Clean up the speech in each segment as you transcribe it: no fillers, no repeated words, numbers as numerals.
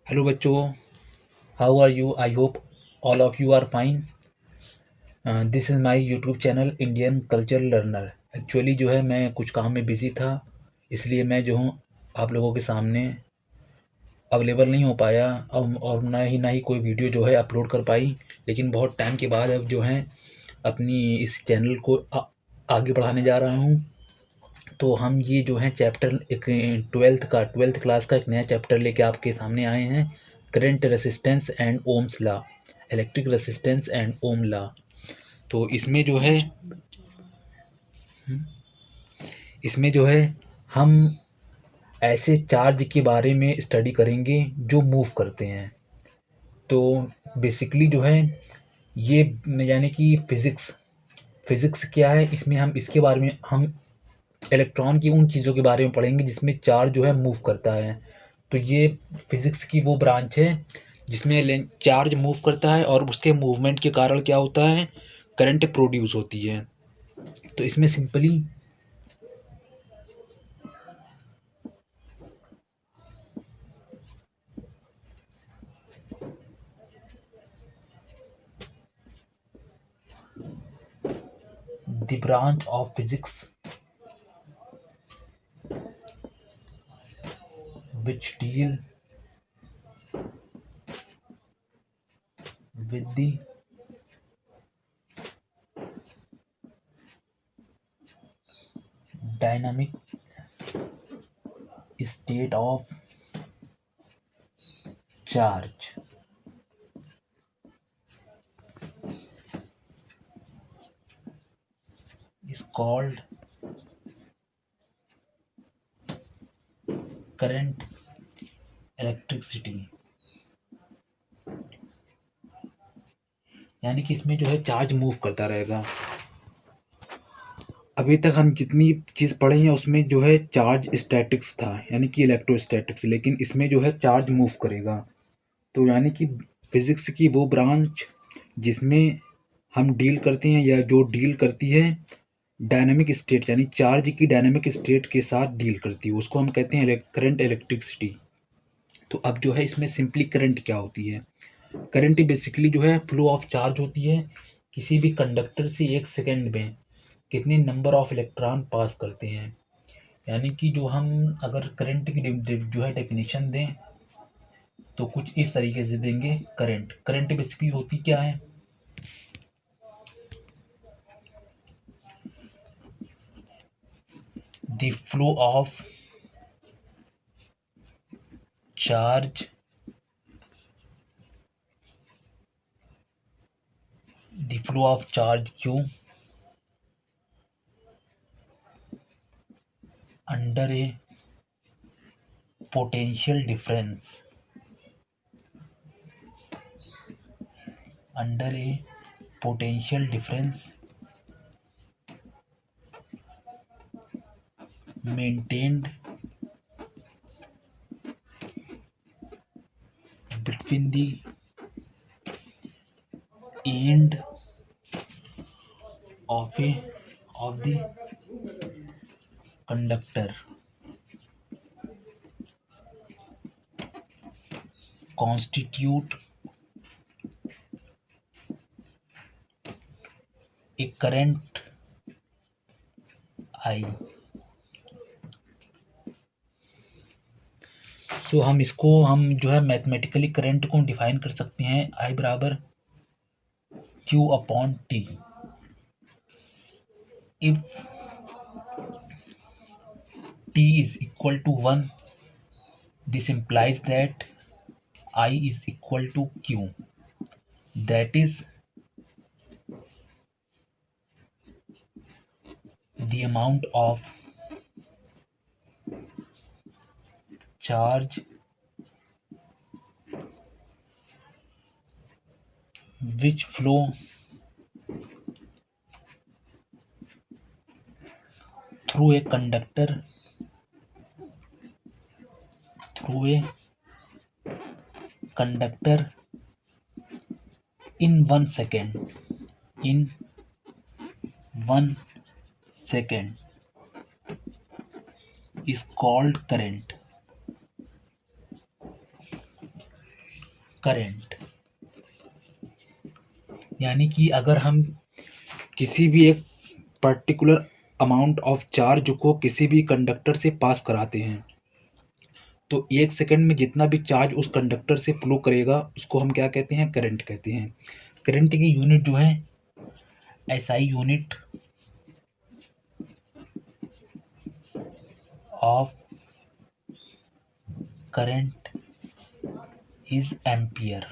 Hello बच्चों, how are you? I hope all of you are fine. This is my YouTube channel Indian culture learner. Actually जो है मैं कुछ काम में बिज़ी था, इसलिए मैं जो हूँ आप लोगों के सामने अवेलेबल नहीं हो पाया और ना ही कोई वीडियो जो है अपलोड कर पाई। लेकिन बहुत टाइम के बाद अब जो है अपनी इस चैनल को आगे बढ़ाने जा रहा हूँ। तो हम ये जो है चैप्टर एक ट्वेल्थ क्लास का एक नया चैप्टर लेके आपके सामने आए हैं। Current resistance and Ohm's law, electric resistance and Ohm law. तो इसमें जो है हम ऐसे चार्ज के बारे में स्टडी करेंगे जो मूव करते हैं। तो बेसिकली जो है ये यानी कि फिज़िक्स क्या है, इसमें हम इसके बारे में हम इलेक्ट्रॉन की उन चीज़ों के बारे में पढ़ेंगे जिसमें चार्ज जो है मूव करता है। तो ये फिज़िक्स की वो ब्रांच है जिसमें चार्ज मूव करता है और उसके मूवमेंट के कारण क्या होता है, करंट प्रोड्यूस होती है। तो इसमें simply the branch of physics which deal with the dynamic state of charge is called current electricity। यानी कि इसमें जो है चार्ज मूव करता रहेगा। अभी तक हम जितनी चीज़ पढ़े हैं उसमें जो है चार्ज स्टैटिक्स था, यानी कि इलेक्ट्रोस्टैटिक्स, लेकिन इसमें जो है चार्ज मूव करेगा। तो यानी कि फिज़िक्स की वो ब्रांच जिसमें हम डील करते हैं या जो डील करती है डायनामिक स्टेट, यानी चार्ज की डायनामिक स्टेट के साथ डील करती है, उसको हम कहते हैं करंट इलेक्ट्रिसिटी। तो अब जो है इसमें सिंपली करंट क्या होती है? करंट बेसिकली जो है फ्लो ऑफ चार्ज होती है। किसी भी कंडक्टर से एक सेकेंड में कितने नंबर ऑफ इलेक्ट्रॉन पास करते हैं। यानी कि जो हम अगर करंट की जो है डेफिनेशन दें तो कुछ इस तरीके से देंगे। करंट बेसिकली होती क्या है? The flow of charge the flow of charge Q under A potential difference under A potential difference maintained between the end of the conductor constitute a current I। सो हम जो है मैथमेटिकली करंट को define कर सकते हैं I बराबर Q upon T. If T is equal to 1, this implies that I is equal to Q, that is the amount of charge which flow through a conductor in 1 second, in 1 second is called current। Current. यानी कि अगर हम किसी भी एक particular amount of charge को किसी भी कंडक्टर से पास कराते हैं, तो 1 सेकंड में जितना भी चार्ज उस कंडक्टर से फ्लो करेगा उसको हम क्या कहते हैं? करंट कहते हैं। करंट की यूनिट जो है SI unit of current is ampere,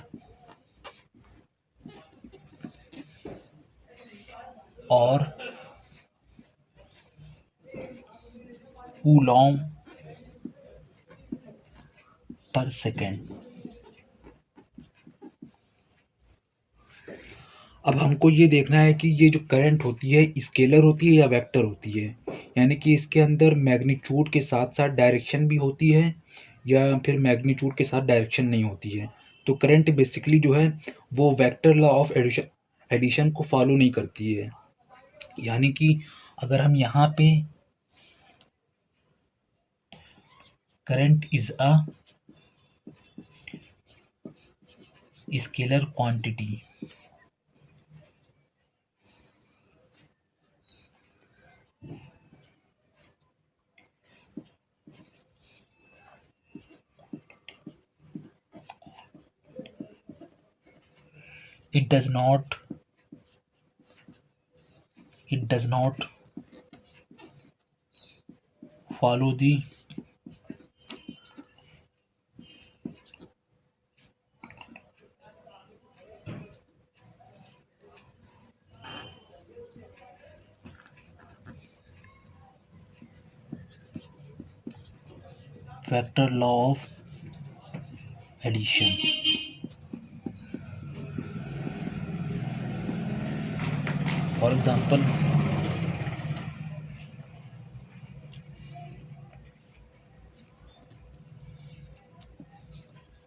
और कूलॉम पर सेकेंड। अब हमको ये देखना है कि ये जो करंट होती है स्केलर होती है या वेक्टर होती है, यानी कि इसके अंदर मैग्नीट्यूड के साथ साथ डायरेक्शन भी होती है या फिर मैग्नीट्यूड के साथ डायरेक्शन नहीं होती है। तो करंट बेसिकली जो है वो वेक्टर लॉ ऑफ एडिशन को फॉलो नहीं करती है। यानी कि अगर हम यहाँ पे current is a scalar quantity, it does not follow the vector law of addition। For example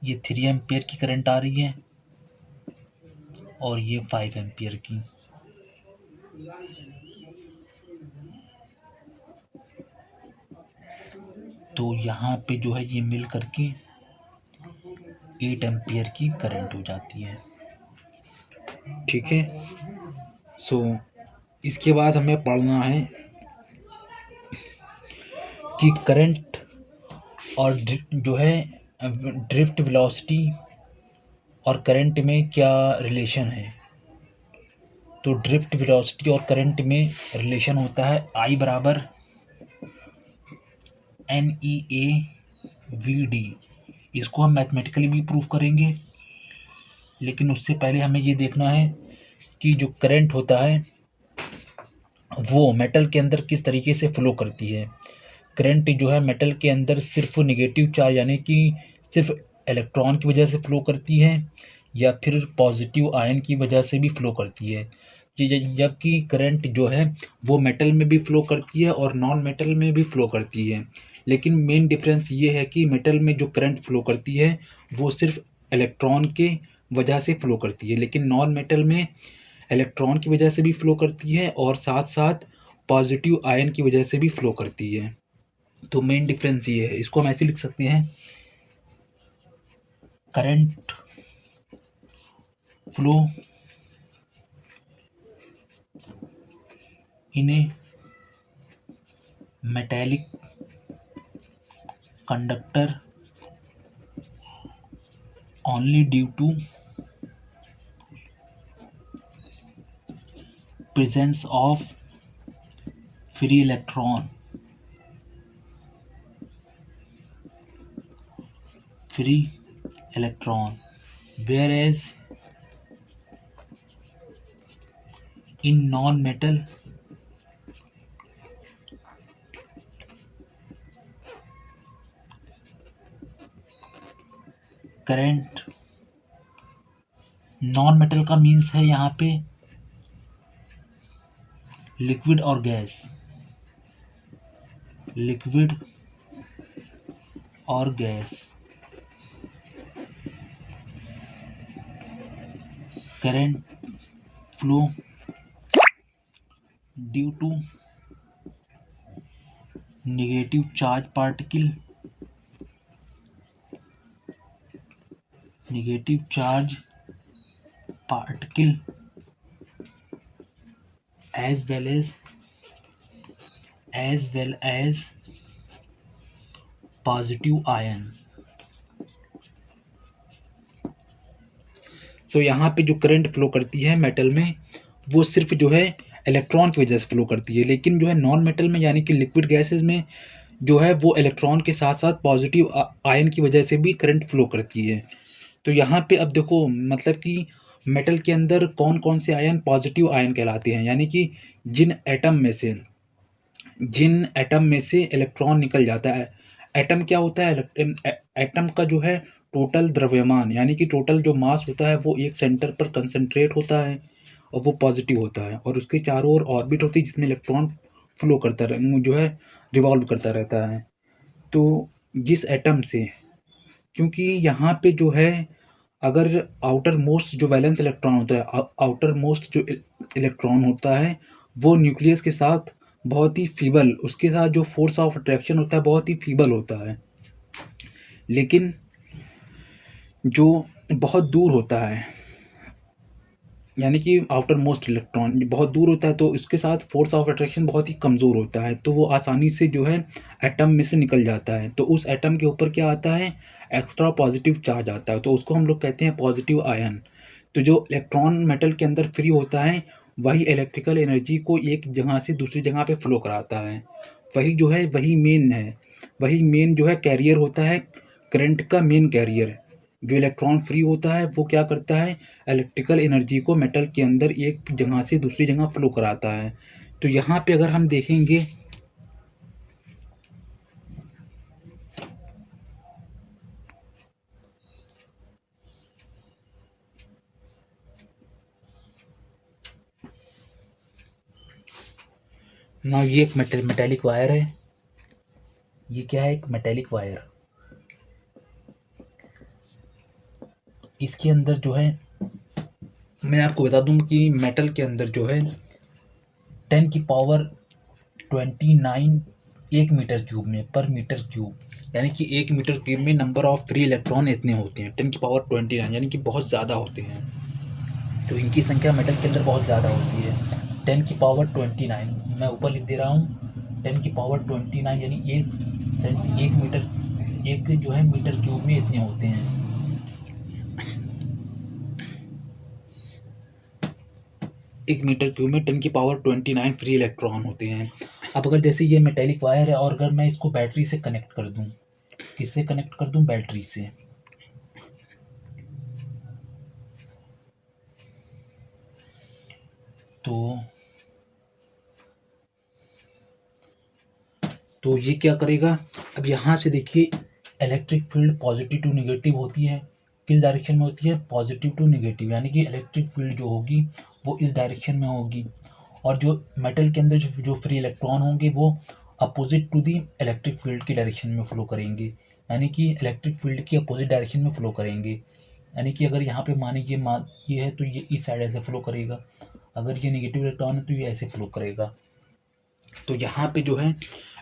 ये 3 एम्पियर की करंट आ रही है और ये 5 एम्पियर की। तो यहाँ पे जो है ये मिल करके 8 एम्पियर की करंट हो जाती है। ठीक है। सो इसके बाद हमें पढ़ना है कि करंट और जो है ड्रिफ्ट वेलोसिटी और करंट में क्या रिलेशन है। तो ड्रिफ्ट वेलोसिटी और करंट में रिलेशन होता है I बराबर NEAVD। इसको हम मैथमेटिकली भी प्रूफ करेंगे, लेकिन उससे पहले हमें ये देखना है कि जो करंट होता है वो मेटल के अंदर किस तरीके से फ्लो करती है। करंट जो है मेटल के अंदर सिर्फ नेगेटिव चार्ज यानी कि सिर्फ इलेक्ट्रॉन की वजह से फ्लो करती है या फिर पॉजिटिव आयन की वजह से भी फ्लो करती है। जबकि करंट जो है वो मेटल में भी फ्लो करती है और नॉन मेटल में भी फ्लो करती है। लेकिन मेन डिफरेंस ये है कि मेटल में जो करंट फ्लो करती है वो सिर्फ इलेक्ट्रॉन के वजह से फ्लो करती है, लेकिन नॉन मेटल में इलेक्ट्रॉन की वजह से भी फ्लो करती है और साथ साथ पॉजिटिव आयन की वजह से भी फ्लो करती है। तो मेन डिफरेंस ये है। इसको हम ऐसे लिख सकते हैं, current flow in A metallic conductor only due to presence of free electron, whereas in non-metal current, non metal का मीन्स है यहाँ पे लिक्विड और गैस, लिक्विड और gas. Current flow due to negative charge particle negative charge particle as well as positive ion। So यहाँ पे जो current flow करती है मेटल में, वो सिर्फ जो है इलेक्ट्रॉन की वजह से फ्लो करती है, लेकिन जो है नॉन मेटल में यानी कि लिक्विड गैसेस में जो है वो इलेक्ट्रॉन के साथ साथ पॉजिटिव आयन की वजह से भी करंट फ्लो करती है। तो यहाँ पे अब देखो, मतलब कि मेटल के अंदर कौन कौन से आयन पॉजिटिव आयन कहलाते हैं, यानी कि जिन एटम में से इलेक्ट्रॉन निकल जाता है। एटम क्या होता है? एटम का जो है टोटल द्रव्यमान यानी कि टोटल जो मास होता है वो एक सेंटर पर कंसंट्रेट होता है और वो पॉजिटिव होता है, और उसके चारों ओर ऑर्बिट होती है जिसमें इलेक्ट्रॉन फ्लो करता रह जो है रिवॉल्व करता रहता है। तो जिस एटम से, क्योंकि यहाँ पे जो है अगर आउटर मोस्ट जो वैलेंस इलेक्ट्रॉन होता है, आउटर मोस्ट जो इलेक्ट्रॉन होता है वो न्यूक्लियस के साथ बहुत ही फीबल, उसके साथ जो फोर्स ऑफ अट्रैक्शन होता है बहुत ही फीबल होता है। लेकिन जो बहुत दूर होता है, यानी कि आउटर मोस्ट इलेक्ट्रॉन बहुत दूर होता है, तो इसके साथ फोर्स ऑफ अट्रैक्शन बहुत ही कमज़ोर होता है, तो वो आसानी से जो है एटम में से निकल जाता है। तो उस एटम के ऊपर क्या आता है? एक्स्ट्रा पॉजिटिव चार्ज आता है, तो उसको हम लोग कहते हैं पॉजिटिव आयन। तो जो इलेक्ट्रॉन मेटल के अंदर फ्री होता है वही इलेक्ट्रिकल एनर्जी को एक जगह से दूसरी जगह पे फ्लो कराता है। वही मेन जो है कैरियर होता है, करंट का मेन कैरियर। जो इलेक्ट्रॉन फ्री होता है वो क्या करता है? इलेक्ट्रिकल एनर्जी को मेटल के अंदर एक जगह से दूसरी जगह फ्लो कराता है। तो यहाँ पे अगर हम देखेंगे, ना ये एक मेटेलिक वायर है। ये क्या है? एक मेटेलिक वायर। इसके अंदर जो है, मैं आपको बता दूं कि मेटल के अंदर जो है 10⁻29 एक मीटर क्यूब में, पर मीटर क्यूब, यानी कि एक मीटर क्यूब में नंबर ऑफ फ्री इलेक्ट्रॉन इतने होते हैं 10⁻29, यानी कि बहुत ज़्यादा होते हैं। तो इनकी संख्या मेटल के अंदर बहुत ज़्यादा होती है। 10⁻29 मैं ऊपर लिख दे रहा हूँ, 10⁻29 यानी एक मीटर, एक जो है मीटर क्यूब में इतने होते हैं। एक मीटर क्यूब में 10⁻29 फ्री इलेक्ट्रॉन होते हैं। अब अगर जैसे ये मेटेलिक वायर है और अगर मैं इसको बैटरी से कनेक्ट कर दूं, किससे कनेक्ट कर दूं? बैटरी से। तो ये क्या करेगा? अब यहाँ से देखिए, electric field positive to negative होती है। किस डायरेक्शन में होती है? पॉजिटिव टू निगेटिव, यानी कि इलेक्ट्रिक फील्ड जो होगी वो इस डायरेक्शन में होगी, और जो मेटल के अंदर जो फ्री इलेक्ट्रॉन होंगे वो opposite to the electric field की डायरेक्शन में फ्लो करेंगे, यानी कि इलेक्ट्रिक फील्ड की अपोजिट डायरेक्शन में फ्लो करेंगे। यानी कि अगर यहाँ पे माने ये है तो ये इस साइड ऐसे फ्लो करेगा, अगर ये निगेटिव इलेक्ट्रॉन है तो ये ऐसे फ्लो करेगा। तो यहाँ पे जो है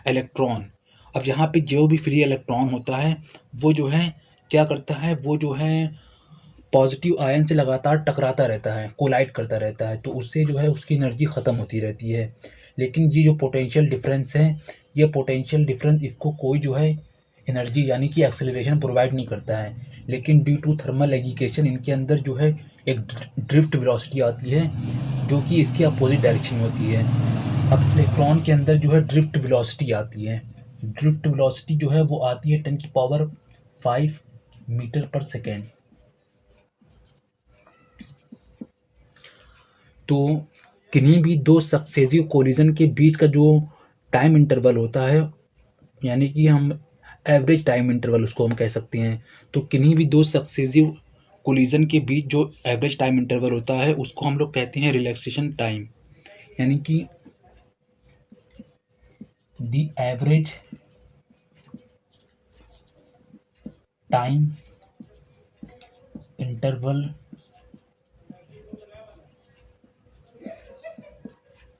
इलेक्ट्रॉन, अब यहाँ पे जो भी फ्री इलेक्ट्रॉन होता है वो जो है क्या करता है? वो जो है पॉजिटिव आयन से लगातार टकराता रहता है, कोलाइड करता रहता है, तो उससे जो है उसकी एनर्जी ख़त्म होती रहती है। लेकिन ये जो पोटेंशियल डिफरेंस है, ये पोटेंशियल डिफरेंस इसको कोई जो है एनर्जी यानी कि एक्सेलरेशन प्रोवाइड नहीं करता है, लेकिन ड्यू टू थर्मल एगिकेशन इनके अंदर जो है एक ड्रिफ्ट वेलोसिटी आती है जो कि इसके अपोजिट डायरेक्शन में होती है। अब इलेक्ट्रॉन के अंदर जो है ड्रिफ्ट वेलोसिटी आती है, ड्रिफ्ट वेलोसिटी जो है वो आती है 10⁵ मीटर पर सेकेंड। तो किन्हीं भी दो सक्सेसिव कोलिजन के बीच का जो टाइम इंटरवल होता है, यानी कि हम एवरेज टाइम इंटरवल उसको हम कह सकते हैं, तो किन्हीं भी दो सक्सेसिव कोलिजन के बीच जो एवरेज टाइम इंटरवल होता है उसको हम लोग कहते हैं रिलैक्सेशन टाइम, यानी कि the average time interval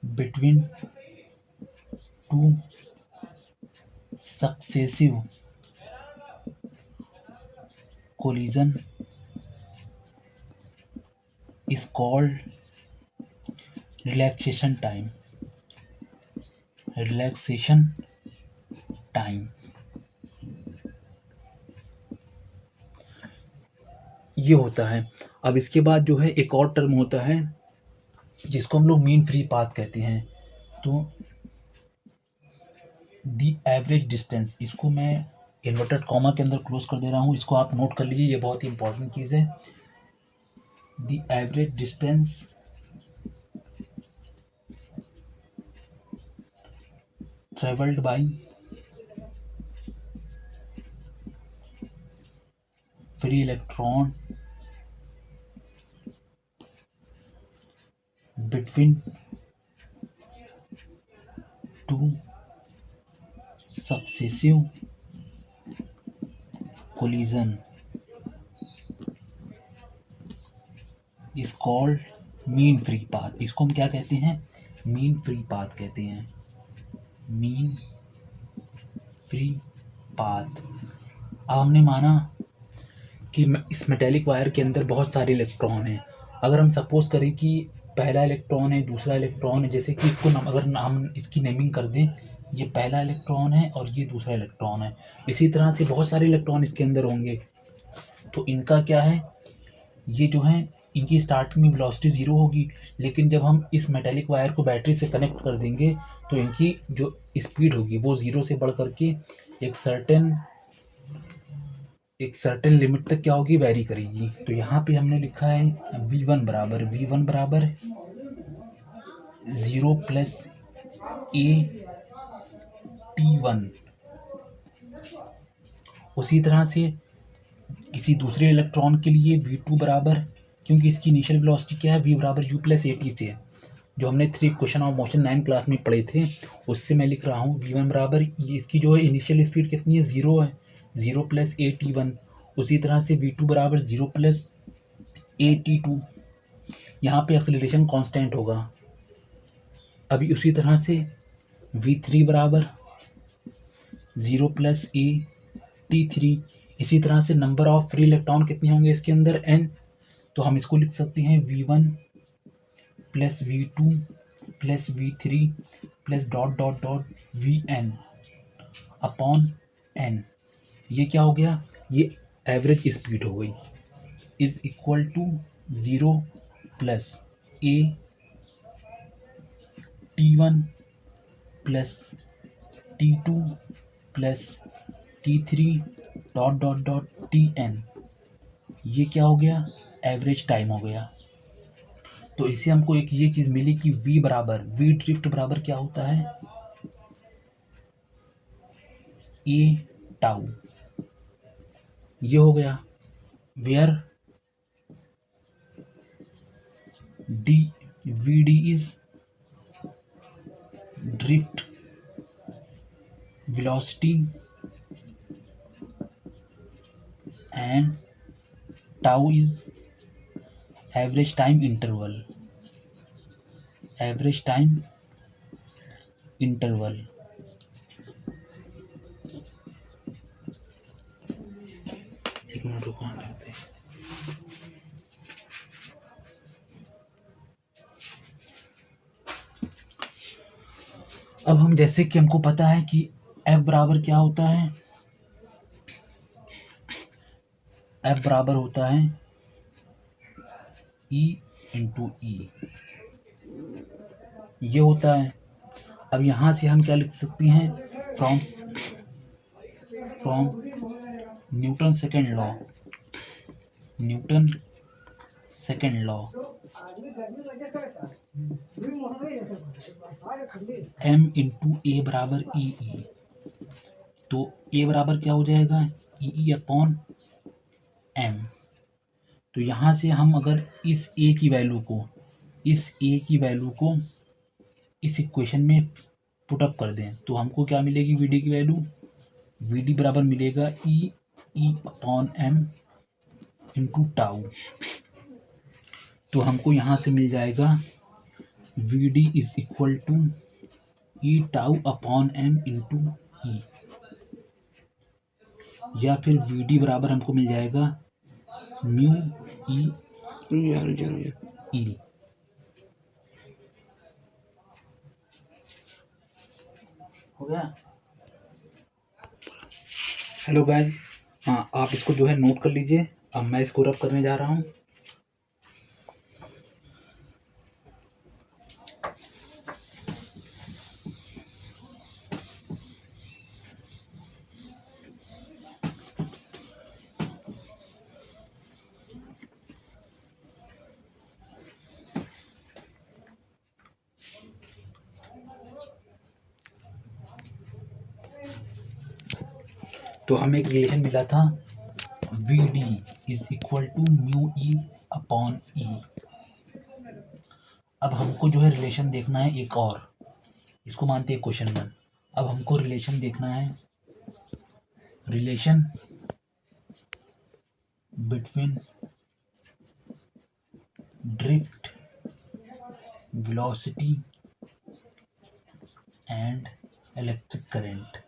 between two successive collision is called relaxation time. Relaxation time, ये होता है। अब इसके बाद जो है एक और टर्म होता है जिसको हम लोग मीन फ्री पाथ कहते हैं। तो दी एवरेज डिस्टेंस, इसको मैं इन्वर्टेड कॉमा के अंदर क्लोज कर दे रहा हूँ, इसको आप नोट कर लीजिए, ये बहुत ही इंपॉर्टेंट चीज़ है। The average distance traveled by free electron between two successive collision is called mean free path। इसको हम क्या कहते हैं? मीन फ्री पाथ कहते हैं। Mean free path. अब हमने माना कि इस मेटेलिक वायर के अंदर बहुत सारे इलेक्ट्रॉन हैं। अगर हम सपोज करें कि पहला इलेक्ट्रॉन है, दूसरा इलेक्ट्रॉन है, जैसे कि इसको अगर हम इसकी नेमिंग कर दें, ये पहला इलेक्ट्रॉन है और ये दूसरा इलेक्ट्रॉन है, इसी तरह से बहुत सारे इलेक्ट्रॉन इसके अंदर होंगे। तो इनका क्या है, ये जो है इनकी स्टार्टिंग में वेलोसिटी 0 होगी, लेकिन जब हम इस मेटेलिक वायर को बैटरी से कनेक्ट कर देंगे तो इनकी जो स्पीड होगी वो 0 से बढ़ करके एक सर्टेन लिमिट तक क्या होगी, वेरी करेगी। तो यहाँ पे हमने लिखा है v1 बराबर 0 प्लस AT1। उसी तरह से किसी दूसरे इलेक्ट्रॉन के लिए v2 बराबर, क्योंकि इसकी इनिशियल वेलोसिटी क्या है, v बराबर u प्लस AT से है, जो हमने 3 क्वेश्चन ऑफ मोशन 9 क्लास में पढ़े थे, उससे मैं लिख रहा हूँ v1 बराबर, ये इसकी जो है इनिशियल स्पीड कितनी है, 0 है, 0 प्लस AT1। उसी तरह से v2 बराबर 0 प्लस AT2। यहाँ पे एक्सेलरेशन कांस्टेंट होगा। अभी उसी तरह से v3 बराबर 0 प्लस AT3। इसी तरह से नंबर ऑफ फ्री इलेक्ट्रॉन कितने होंगे इसके अंदर, n। तो हम इसको लिख सकते हैं v1 plus v2 plus v3 plus dot dot dot vn upon n। ये क्या हो गया, ये एवरेज स्पीड हो गई, is equal to 0 plus AT1 plus T2 plus T3 dot dot dot Tn। ये क्या हो गया, एवरेज टाइम हो गया। तो इससे हमको एक ये चीज़ मिली कि v ड्रिफ्ट बराबर क्या होता है, ए टाउ। ये हो गया, where vd is drift velocity and tau is average time interval. Average time interval. एक मिनट रुको, अब हम जैसे कि हमको पता है कि F बराबर क्या होता है, F बराबर होता है E इंटू ई, ये होता है। अब यहाँ से हम क्या लिख सकते हैं, from Newton second law, Newton second law, m into A बराबर ई। तो a बराबर क्या हो जाएगा, ई अपॉन m। तो यहाँ से हम अगर इस a की वैल्यू को इस इक्वेशन में पुटअप कर दें तो हमको क्या मिलेगी, vd की वैल्यू, vd बराबर मिलेगा e upon m into tau. तो हमको यहाँ से मिल जाएगा vd is equal to e tau upon m into e, या फिर vd बराबर हमको मिल जाएगा म्यू ई ई। हो गया। हेलो गाइस, हाँ आप इसको जो है नोट कर लीजिए। अब मैं इसको रब करने जा रहा हूँ। तो हमें एक रिलेशन मिला था, V D is equal to mu e upon e. अब हमको जो है रिलेशन देखना है एक और, इसको मानते हैं क्वेश्चन 1। अब हमको रिलेशन देखना है, relation between drift velocity and electric current.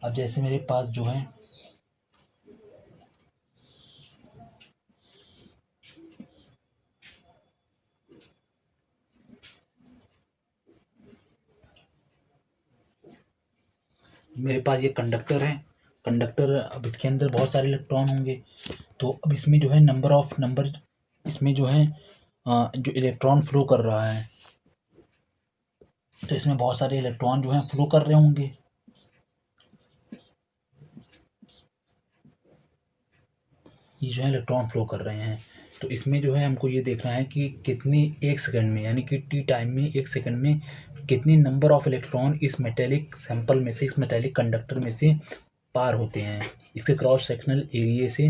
अब जैसे मेरे पास जो है मेरे पास ये कंडक्टर है, कंडक्टर, अब इसके अंदर बहुत सारे इलेक्ट्रॉन होंगे। तो अब इसमें जो है नंबर इसमें जो है जो इलेक्ट्रॉन फ्लो कर रहा है, तो इसमें बहुत सारे इलेक्ट्रॉन जो हैं फ्लो कर रहे होंगे। ये जो है इलेक्ट्रॉन फ्लो कर रहे हैं। तो इसमें जो है हमको ये देखना है कि कितनी, एक सेकंड में, यानी कि टी टाइम में, एक सेकंड में कितनी नंबर ऑफ इलेक्ट्रॉन इस मेटेलिक सैंपल में से, इस मेटेलिक कंडक्टर में से पार होते हैं। इसके क्रॉस सेक्शनल एरिया से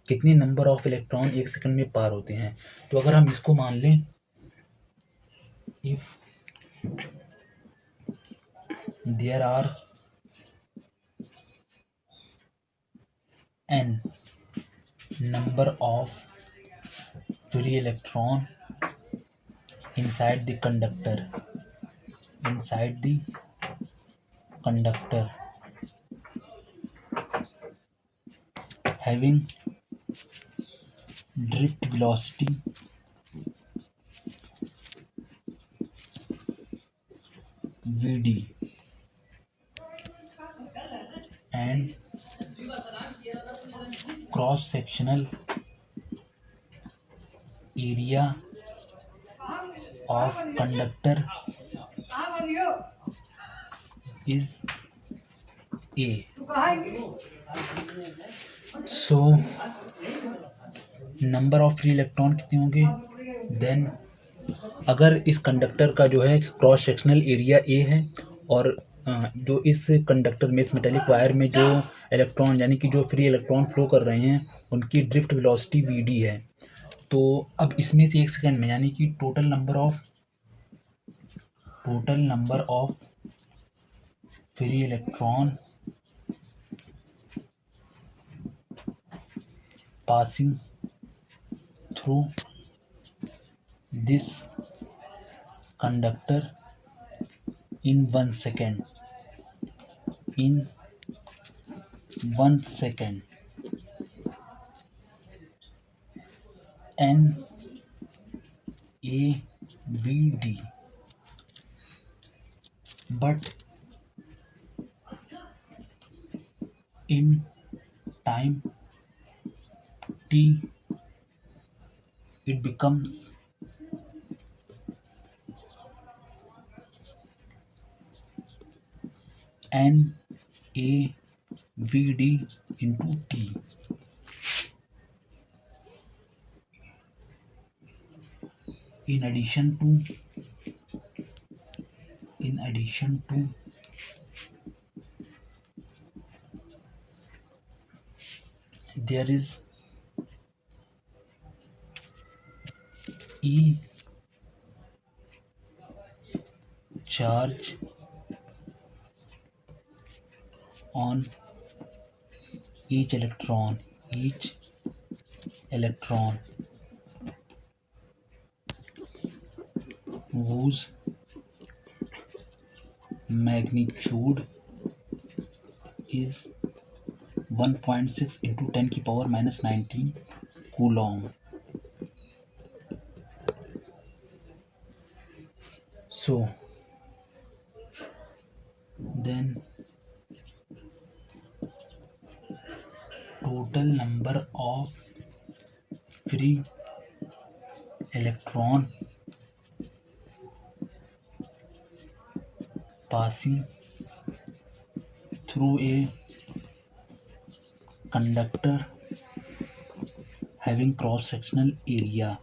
कितनी नंबर ऑफ इलेक्ट्रॉन एक सेकंड में पार होते हैं। तो अगर हम इसको मान लें, if there are n number of free electron inside the conductor having drift velocity vd and cross sectional area of conductor is A. So number of free electron कितने होंगे, देन अगर इस कंडक्टर का जो है क्रॉस सेक्शनल एरिया ए है, और जो इस कंडक्टर में, इस मेटेलिक वायर में जो इलेक्ट्रॉन, यानी कि जो फ्री इलेक्ट्रॉन फ्लो कर रहे हैं, उनकी ड्रिफ्ट वेलोसिटी वी डी है। तो अब इसमें से एक सेकंड में, यानी कि total number of free electron passing through this conductor in 1 second, n a v d, but in time t it becomes n a v d into t. In addition to there is E charge on each electron whose magnitude is 1.6 into 10⁻⁻19 coulomb. So then total number of free electron passing through a conductor having cross-sectional area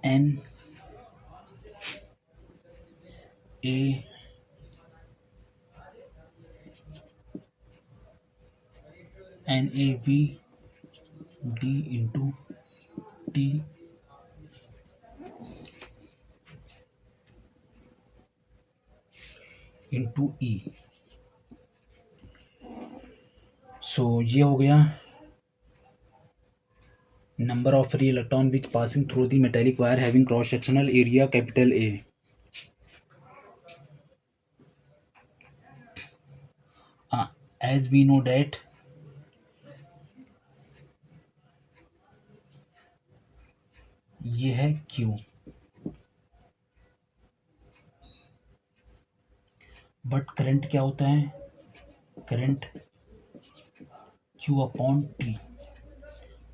N A NAV D into T into E. So ये हो गया number of free electron which passing through the metallic wire having cross sectional area capital A. As we know that ये है Q, but current क्या होता है, current Q upon T.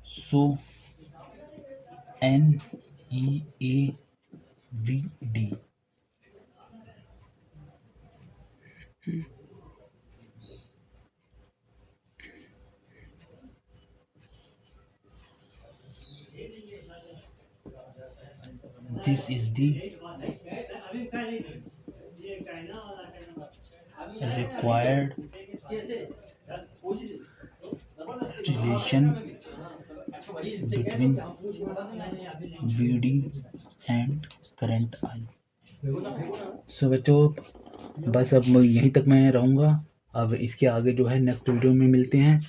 So NEAVD this is the required relation between VD and current I. सो बच्चों बस अब यहीं तक मैं रहूँगा. अब इसके आगे जो है नेक्स्ट वीडियो में मिलते हैं.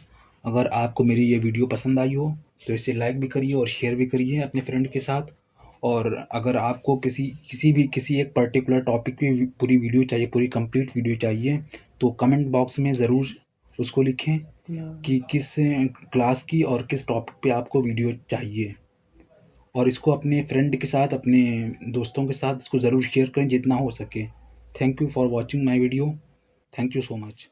अगर आपको मेरी ये वीडियो पसंद आई हो तो इसे लाइक भी करिए और शेयर भी करिए अपने फ्रेंड के साथ. और अगर आपको किसी एक पर्टिकुलर टॉपिक की पूरी वीडियो चाहिए, पूरी कंप्लीट वीडियो चाहिए, तो कमेंट बॉक्स में ज़रूर उसको लिखें कि किस क्लास की और किस टॉपिक पे आपको वीडियो चाहिए. और इसको अपने फ्रेंड के साथ, अपने दोस्तों के साथ इसको ज़रूर शेयर करें जितना हो सके. Thank you for watching my video. Thank you so much.